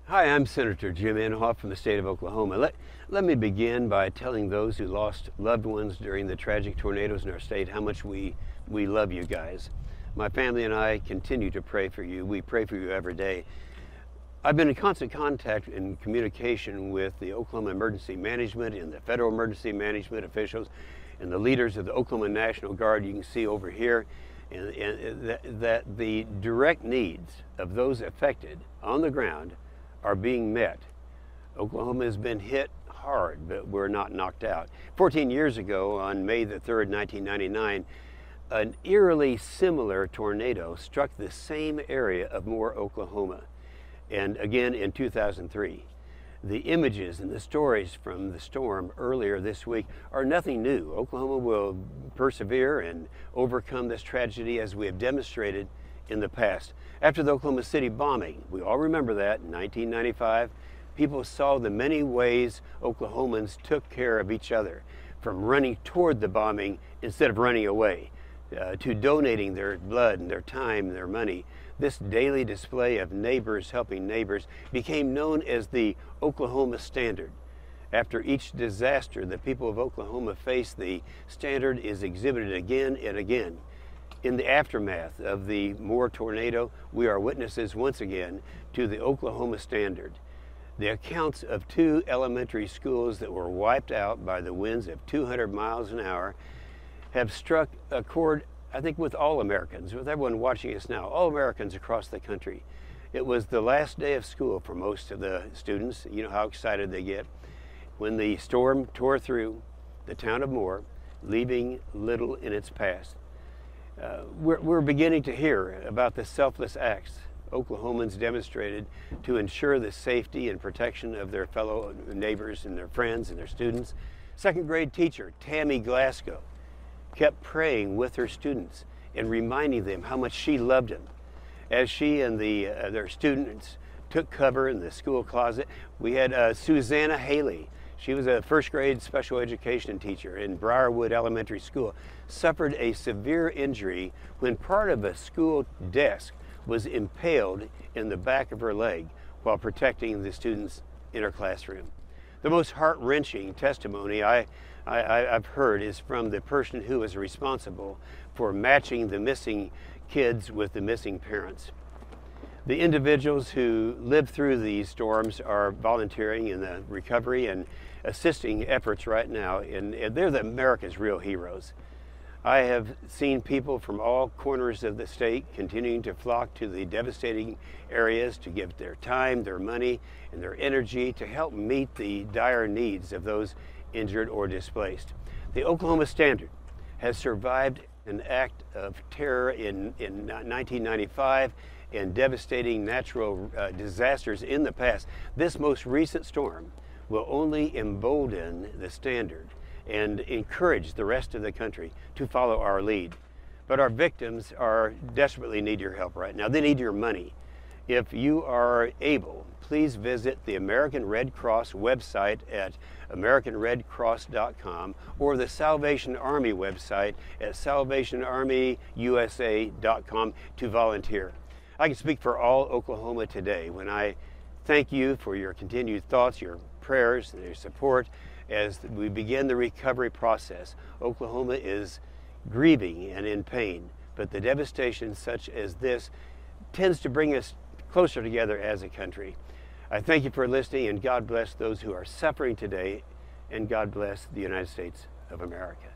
Hi, I'm Senator Jim Inhofe from the state of Oklahoma. Let me begin by telling those who lost loved ones during the tragic tornadoes in our state how much we love you guys. My family and I continue to pray for you. We pray for you every day. I've been in constant contact and communication with the Oklahoma Emergency Management and the Federal Emergency Management officials and the leaders of the Oklahoma National Guard you can see over here, and that the direct needs of those affected on the ground are being met. Oklahoma has been hit hard, but we're not knocked out. 14 years ago, on May the 3rd, 1999, an eerily similar tornado struck the same area of Moore, Oklahoma, and again in 2003. The images and the stories from the storm earlier this week are nothing new. Oklahoma will persevere and overcome this tragedy as we have demonstrated in the past. After the Oklahoma City bombing, we all remember that, in 1995, people saw the many ways Oklahomans took care of each other, from running toward the bombing instead of running away, to donating their blood and their time and their money. This daily display of neighbors helping neighbors became known as the Oklahoma Standard. After each disaster the people of Oklahoma face, the standard is exhibited again and again. In the aftermath of the Moore tornado, we are witnesses once again to the Oklahoma Standard. The accounts of 2 elementary schools that were wiped out by the winds of 200 miles an hour have struck a chord, I think, with all Americans, with everyone watching us now, all Americans across the country. It was the last day of school for most of the students. You know how excited they get when the storm tore through the town of Moore, leaving little in its path. We're beginning to hear about the selfless acts Oklahomans demonstrated to ensure the safety and protection of their fellow neighbors and their friends and their students. Second grade teacher Tammy Glasgow kept praying with her students and reminding them how much she loved them. As she and their students took cover in the school closet, we had Susanna Haley. She was a first grade special education teacher in Briarwood Elementary School, suffered a severe injury when part of a school desk was impaled in the back of her leg while protecting the students in her classroom. The most heart-wrenching testimony I've heard is from the person who was responsible for matching the missing kids with the missing parents. The individuals who lived through these storms are volunteering in the recovery and assisting efforts right now, and they're America's real heroes. I have seen people from all corners of the state continuing to flock to the devastating areas to give their time, their money, and their energy to help meet the dire needs of those injured or displaced. The Oklahoma Standard has survived an act of terror in 1995 and devastating natural disasters in the past. This most recent storm will only embolden the standard and encourage the rest of the country to follow our lead. But our victims desperately need your help right now. They need your money. If you are able, please visit the American Red Cross website at AmericanRedCross.com or the Salvation Army website at SalvationArmyUSA.com to volunteer. I can speak for all Oklahoma today when I thank you for your continued thoughts, your prayers, and your support as we begin the recovery process. Oklahoma is grieving and in pain, but the devastation such as this tends to bring us closer together as a country. I thank you for listening, and God bless those who are suffering today, and God bless the United States of America.